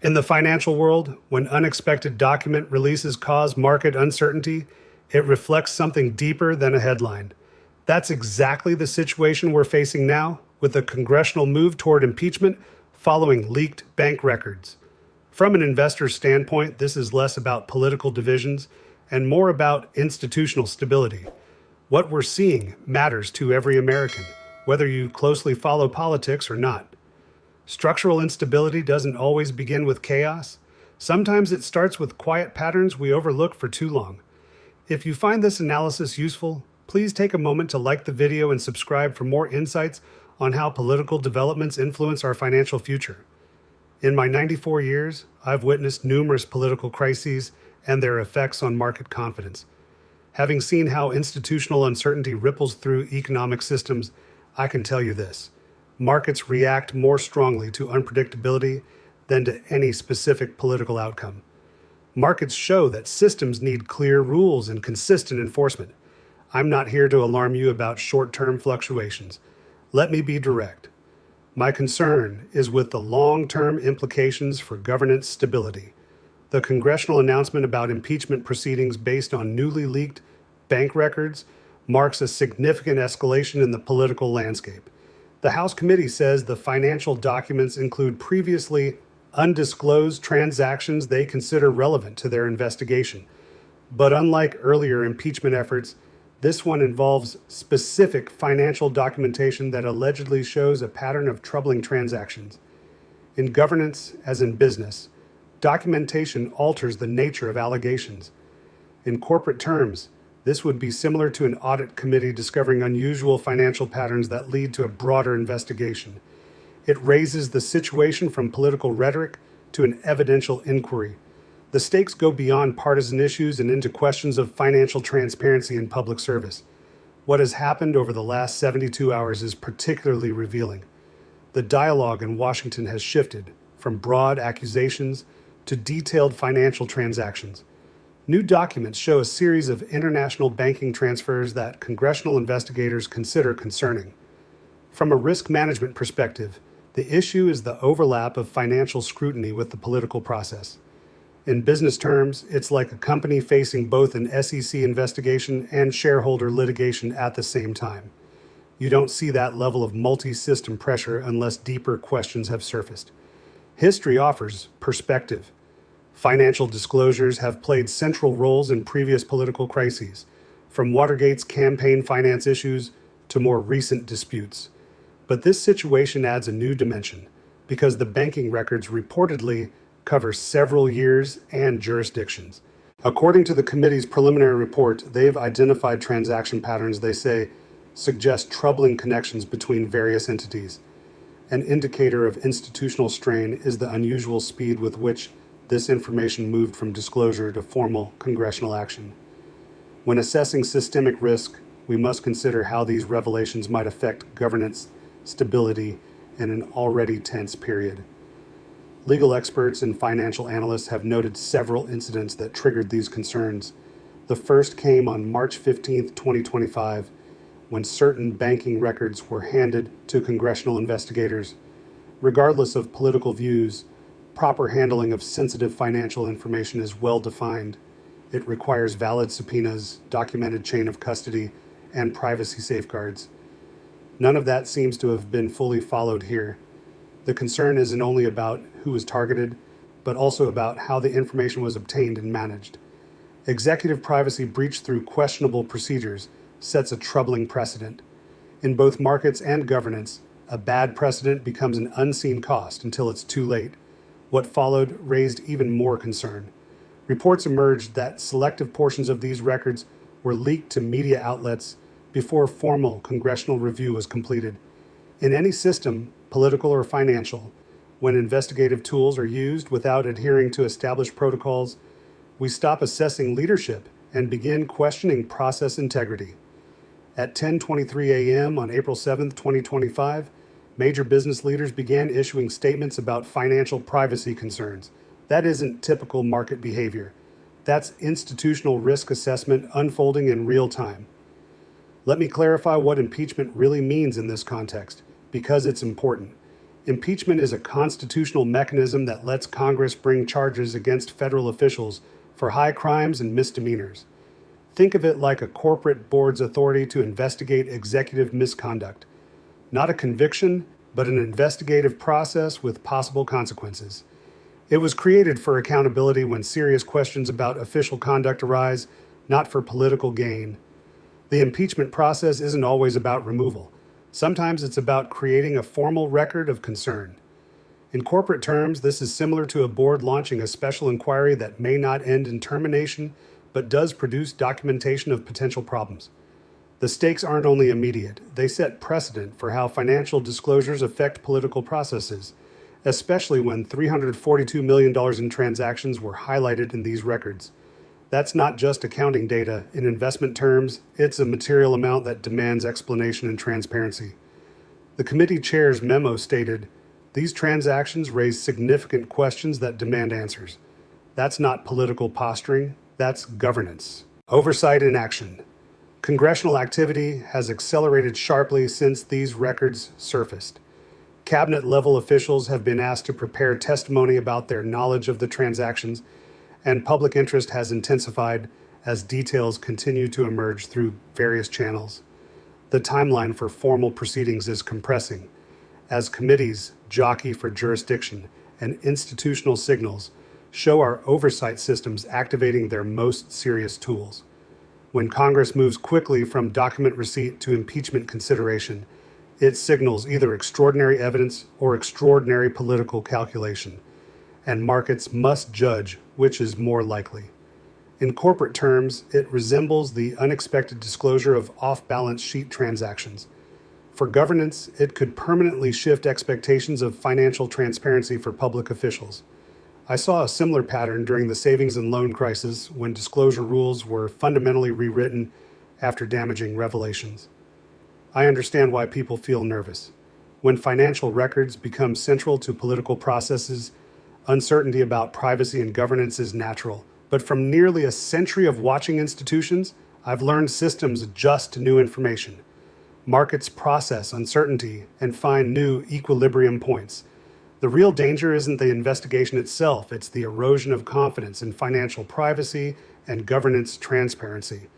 In the financial world, when unexpected document releases cause market uncertainty, it reflects something deeper than a headline. That's exactly the situation we're facing now, with a congressional move toward impeachment following leaked bank records. From an investor's standpoint, this is less about political divisions and more about institutional stability. What we're seeing matters to every American, whether you closely follow politics or not. Structural instability doesn't always begin with chaos. Sometimes it starts with quiet patterns we overlook for too long. If you find this analysis useful, please take a moment to like the video and subscribe for more insights on how political developments influence our financial future. In my 94 years, I've witnessed numerous political crises and their effects on market confidence. Having seen how institutional uncertainty ripples through economic systems, I can tell you this. Markets react more strongly to unpredictability than to any specific political outcome. Markets show that systems need clear rules and consistent enforcement. I'm not here to alarm you about short-term fluctuations. Let me be direct. My concern is with the long-term implications for governance stability. The congressional announcement about impeachment proceedings based on newly leaked bank records marks a significant escalation in the political landscape. The House committee says the financial documents include previously undisclosed transactions they consider relevant to their investigation. But unlike earlier impeachment efforts, this one involves specific financial documentation that allegedly shows a pattern of troubling transactions. In governance, as in business, documentation alters the nature of allegations. In corporate terms, this would be similar to an audit committee discovering unusual financial patterns that lead to a broader investigation. It raises the situation from political rhetoric to an evidential inquiry. The stakes go beyond partisan issues and into questions of financial transparency and public service. What has happened over the last 72 hours is particularly revealing. The dialogue in Washington has shifted from broad accusations to detailed financial transactions. New documents show a series of international banking transfers that congressional investigators consider concerning. From a risk management perspective, the issue is the overlap of financial scrutiny with the political process. In business terms, it's like a company facing both an SEC investigation and shareholder litigation at the same time. You don't see that level of multi-system pressure unless deeper questions have surfaced. History offers perspective. Financial disclosures have played central roles in previous political crises, from Watergate's campaign finance issues to more recent disputes. But this situation adds a new dimension, because the banking records reportedly cover several years and jurisdictions. According to the committee's preliminary report, they've identified transaction patterns they say suggest troubling connections between various entities. An indicator of institutional strain is the unusual speed with which this information moved from disclosure to formal congressional action. When assessing systemic risk, we must consider how these revelations might affect governance, stability, in an already tense period. Legal experts and financial analysts have noted several incidents that triggered these concerns. The first came on March 15, 2025, when certain banking records were handed to congressional investigators. Regardless of political views, proper handling of sensitive financial information is well defined. It requires valid subpoenas, documented chain of custody, and privacy safeguards. None of that seems to have been fully followed here. The concern isn't only about who was targeted, but also about how the information was obtained and managed. Executive privacy breached through questionable procedures sets a troubling precedent. In both markets and governance, a bad precedent becomes an unseen cost until it's too late. What followed raised even more concern. Reports emerged that selective portions of these records were leaked to media outlets before formal congressional review was completed. In any system, political or financial, when investigative tools are used without adhering to established protocols, we stop assessing leadership and begin questioning process integrity. At 10:23 a.m. on April 7, 2025, major business leaders began issuing statements about financial privacy concerns. That isn't typical market behavior. That's institutional risk assessment unfolding in real time. Let me clarify what impeachment really means in this context, because it's important. Impeachment is a constitutional mechanism that lets Congress bring charges against federal officials for high crimes and misdemeanors. Think of it like a corporate board's authority to investigate executive misconduct. Not a conviction, but an investigative process with possible consequences. It was created for accountability when serious questions about official conduct arise, not for political gain. The impeachment process isn't always about removal. Sometimes it's about creating a formal record of concern. In corporate terms, this is similar to a board launching a special inquiry that may not end in termination, but does produce documentation of potential problems. The stakes aren't only immediate, they set precedent for how financial disclosures affect political processes, especially when $342 million in transactions were highlighted in these records. That's not just accounting data. In investment terms, it's a material amount that demands explanation and transparency. The committee chair's memo stated, "These transactions raise significant questions that demand answers." That's not political posturing, that's governance. Oversight in action. Congressional activity has accelerated sharply since these records surfaced. Cabinet-level officials have been asked to prepare testimony about their knowledge of the transactions, and public interest has intensified as details continue to emerge through various channels. The timeline for formal proceedings is compressing, as committees jockey for jurisdiction and institutional signals show our oversight systems activating their most serious tools. When Congress moves quickly from document receipt to impeachment consideration, it signals either extraordinary evidence or extraordinary political calculation, and markets must judge which is more likely. In corporate terms, it resembles the unexpected disclosure of off-balance sheet transactions. For governance, it could permanently shift expectations of financial transparency for public officials. I saw a similar pattern during the savings and loan crisis when disclosure rules were fundamentally rewritten after damaging revelations. I understand why people feel nervous. When financial records become central to political processes, uncertainty about privacy and governance is natural. But from nearly a century of watching institutions, I've learned systems adjust to new information. Markets process uncertainty and find new equilibrium points. The real danger isn't the investigation itself, it's the erosion of confidence in financial privacy and governance transparency.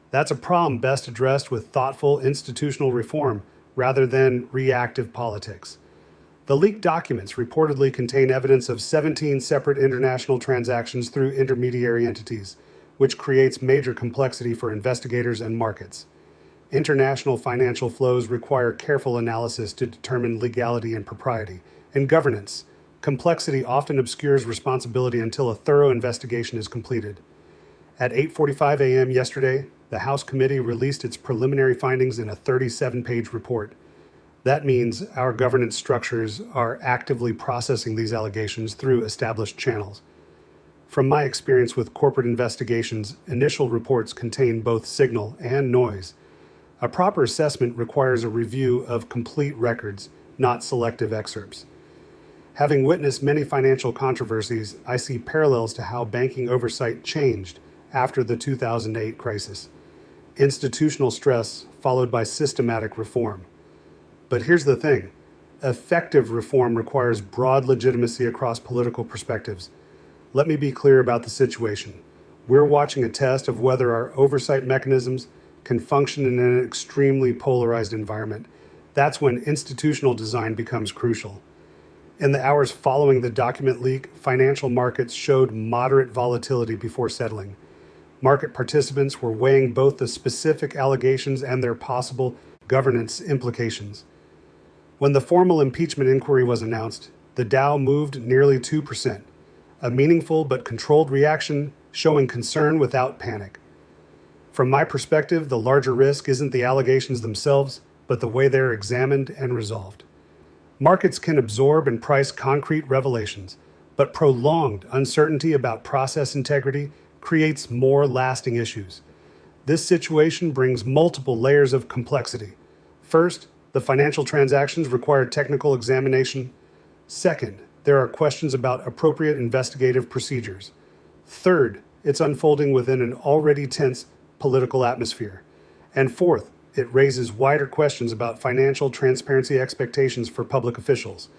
That's a problem best addressed with thoughtful institutional reform rather than reactive politics. The leaked documents reportedly contain evidence of 17 separate international transactions through intermediary entities, which creates major complexity for investigators and markets. International financial flows require careful analysis to determine legality and propriety. In governance, complexity often obscures responsibility until a thorough investigation is completed. At 8:45 a.m. yesterday, the House committee released its preliminary findings in a 37-page report. That means our governance structures are actively processing these allegations through established channels. From my experience with corporate investigations, initial reports contain both signal and noise. A proper assessment requires a review of complete records, not selective excerpts. Having witnessed many financial controversies, I see parallels to how banking oversight changed after the 2008 crisis. Institutional stress followed by systematic reform. But here's the thing. Effective reform requires broad legitimacy across political perspectives. Let me be clear about the situation. We're watching a test of whether our oversight mechanisms can function in an extremely polarized environment. That's when institutional design becomes crucial. In the hours following the document leak, financial markets showed moderate volatility before settling. Market participants were weighing both the specific allegations and their possible governance implications. When the formal impeachment inquiry was announced, the Dow moved nearly 2%, a meaningful but controlled reaction showing concern without panic. From my perspective, the larger risk isn't the allegations themselves, but the way they're examined and resolved. Markets can absorb and price concrete revelations, but prolonged uncertainty about process integrity creates more lasting issues. This situation brings multiple layers of complexity. First, the financial transactions require technical examination. Second, there are questions about appropriate investigative procedures. Third, it's unfolding within an already tense political atmosphere. And fourth, it raises wider questions about financial transparency expectations for public officials.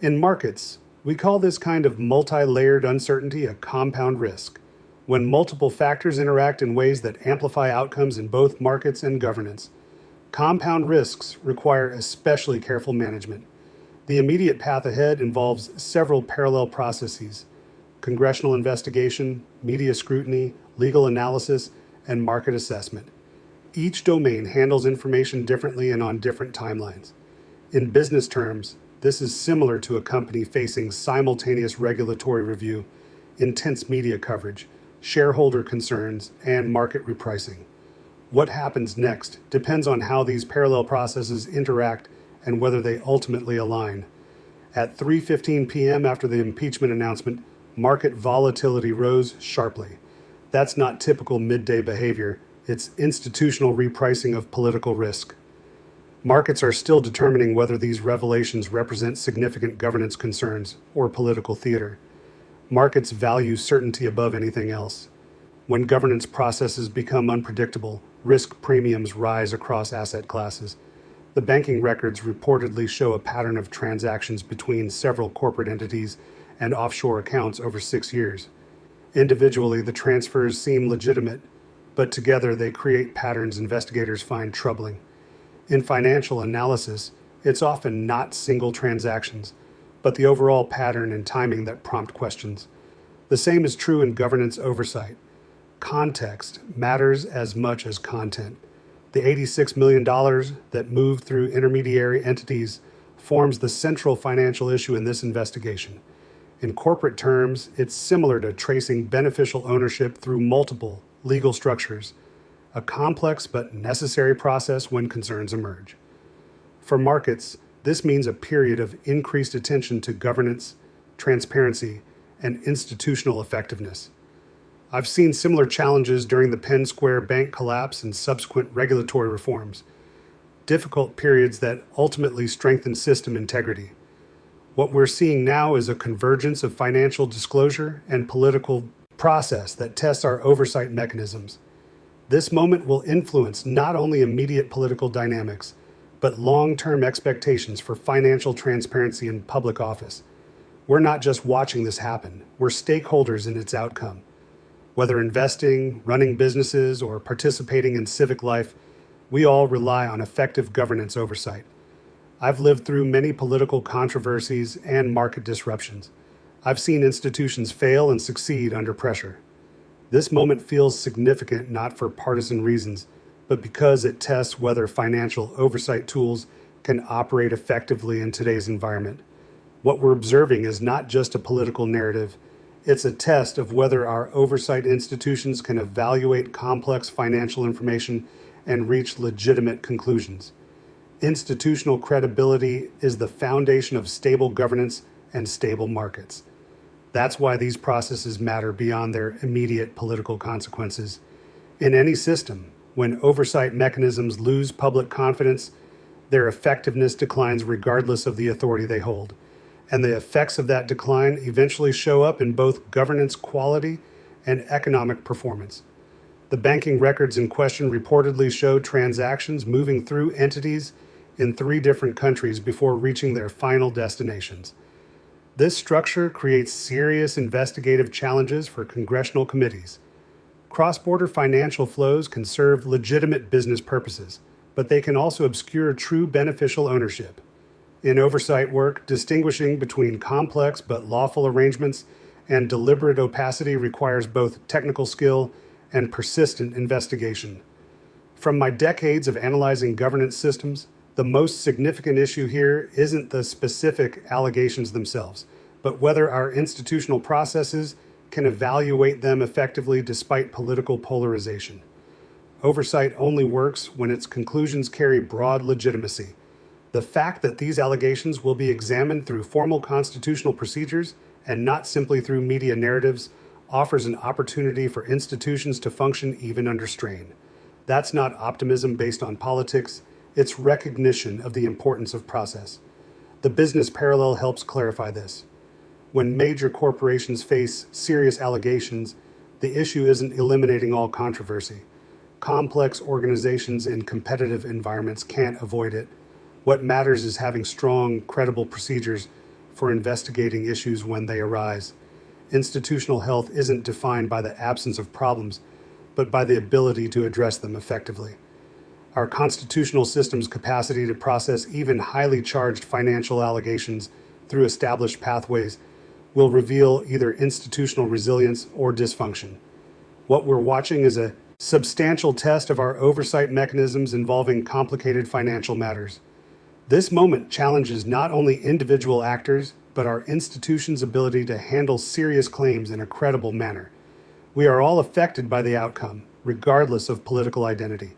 In markets, we call this kind of multi-layered uncertainty a compound risk, when multiple factors interact in ways that amplify outcomes in both markets and governance. Compound risks require especially careful management. The immediate path ahead involves several parallel processes: congressional investigation, media scrutiny, legal analysis, and market assessment. Each domain handles information differently and on different timelines. In business terms, this is similar to a company facing simultaneous regulatory review, intense media coverage, shareholder concerns, and market repricing. What happens next depends on how these parallel processes interact and whether they ultimately align. At 3:15 p.m. after the impeachment announcement, market volatility rose sharply. That's not typical midday behavior, it's institutional repricing of political risk. Markets are still determining whether these revelations represent significant governance concerns or political theater. Markets value certainty above anything else. When governance processes become unpredictable, risk premiums rise across asset classes. The banking records reportedly show a pattern of transactions between several corporate entities and offshore accounts over 6 years. Individually, the transfers seem legitimate, but together they create patterns investigators find troubling. In financial analysis, it's often not single transactions, but the overall pattern and timing that prompt questions. The same is true in governance oversight. Context matters as much as content. The $86 million that moved through intermediary entities forms the central financial issue in this investigation. In corporate terms, it's similar to tracing beneficial ownership through multiple legal structures, a complex but necessary process when concerns emerge. For markets, this means a period of increased attention to governance, transparency, and institutional effectiveness. I've seen similar challenges during the Penn Square Bank collapse and subsequent regulatory reforms, difficult periods that ultimately strengthened system integrity. What we're seeing now is a convergence of financial disclosure and political process that tests our oversight mechanisms. This moment will influence not only immediate political dynamics, but long-term expectations for financial transparency in public office. We're not just watching this happen, we're stakeholders in its outcome. Whether investing, running businesses, or participating in civic life, we all rely on effective governance oversight. I've lived through many political controversies and market disruptions. I've seen institutions fail and succeed under pressure. This moment feels significant not for partisan reasons, but because it tests whether financial oversight tools can operate effectively in today's environment. What we're observing is not just a political narrative, it's a test of whether our oversight institutions can evaluate complex financial information and reach legitimate conclusions. Institutional credibility is the foundation of stable governance and stable markets. That's why these processes matter beyond their immediate political consequences. In any system, when oversight mechanisms lose public confidence, their effectiveness declines regardless of the authority they hold. And the effects of that decline eventually show up in both governance quality and economic performance. The banking records in question reportedly show transactions moving through entities in 3 different countries before reaching their final destinations. This structure creates serious investigative challenges for congressional committees. Cross-border financial flows can serve legitimate business purposes, but they can also obscure true beneficial ownership. In oversight work, distinguishing between complex but lawful arrangements and deliberate opacity requires both technical skill and persistent investigation. From my decades of analyzing governance systems, the most significant issue here isn't the specific allegations themselves, but whether our institutional processes can evaluate them effectively despite political polarization. Oversight only works when its conclusions carry broad legitimacy. The fact that these allegations will be examined through formal constitutional procedures and not simply through media narratives offers an opportunity for institutions to function even under strain. That's not optimism based on politics, it's recognition of the importance of process. The business parallel helps clarify this. When major corporations face serious allegations, the issue isn't eliminating all controversy. Complex organizations in competitive environments can't avoid it. What matters is having strong, credible procedures for investigating issues when they arise. Institutional health isn't defined by the absence of problems, but by the ability to address them effectively. Our constitutional system's capacity to process even highly charged financial allegations through established pathways will reveal either institutional resilience or dysfunction. What we're watching is a substantial test of our oversight mechanisms involving complicated financial matters. This moment challenges not only individual actors, but our institution's ability to handle serious claims in a credible manner. We are all affected by the outcome, regardless of political identity.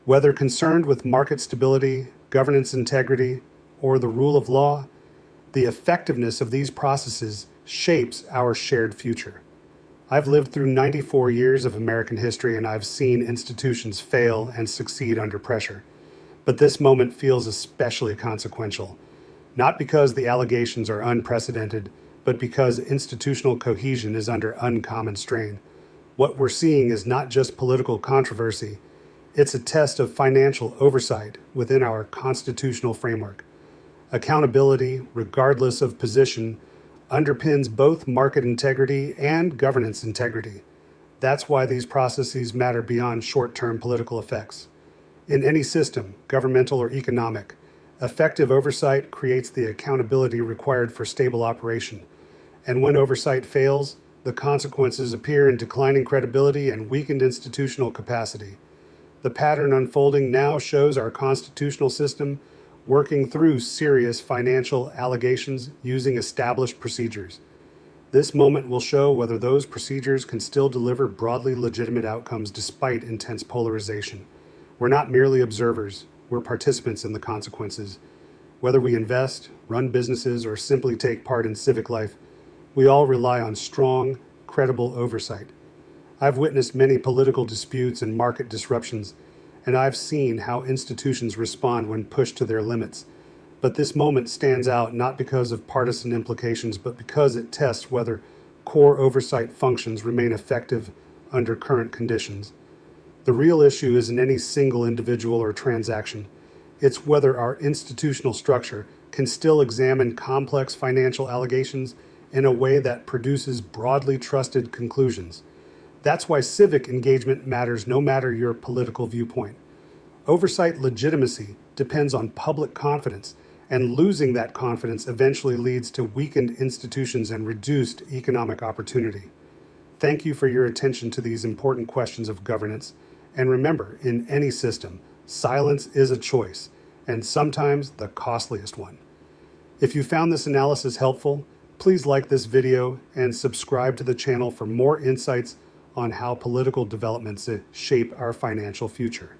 Whether concerned with market stability, governance integrity, or the rule of law, the effectiveness of these processes shapes our shared future. I've lived through 94 years of American history, and I've seen institutions fail and succeed under pressure. But this moment feels especially consequential, not because the allegations are unprecedented, but because institutional cohesion is under uncommon strain. What we're seeing is not just political controversy, it's a test of financial oversight within our constitutional framework. Accountability, regardless of position, underpins both market integrity and governance integrity. That's why these processes matter beyond short-term political effects. In any system, governmental or economic, effective oversight creates the accountability required for stable operation. And when oversight fails, the consequences appear in declining credibility and weakened institutional capacity. The pattern unfolding now shows our constitutional system working through serious financial allegations using established procedures. This moment will show whether those procedures can still deliver broadly legitimate outcomes despite intense polarization. We're not merely observers, we're participants in the consequences. Whether we invest, run businesses, or simply take part in civic life, we all rely on strong, credible oversight. I've witnessed many political disputes and market disruptions, and I've seen how institutions respond when pushed to their limits. But this moment stands out not because of partisan implications, but because it tests whether core oversight functions remain effective under current conditions. The real issue isn't any single individual or transaction. It's whether our institutional structure can still examine complex financial allegations in a way that produces broadly trusted conclusions. That's why civic engagement matters no matter your political viewpoint. Oversight legitimacy depends on public confidence, and losing that confidence eventually leads to weakened institutions and reduced economic opportunity. Thank you for your attention to these important questions of governance. And remember, in any system, silence is a choice, and sometimes the costliest one. If you found this analysis helpful, please like this video and subscribe to the channel for more insights on how political developments shape our financial future.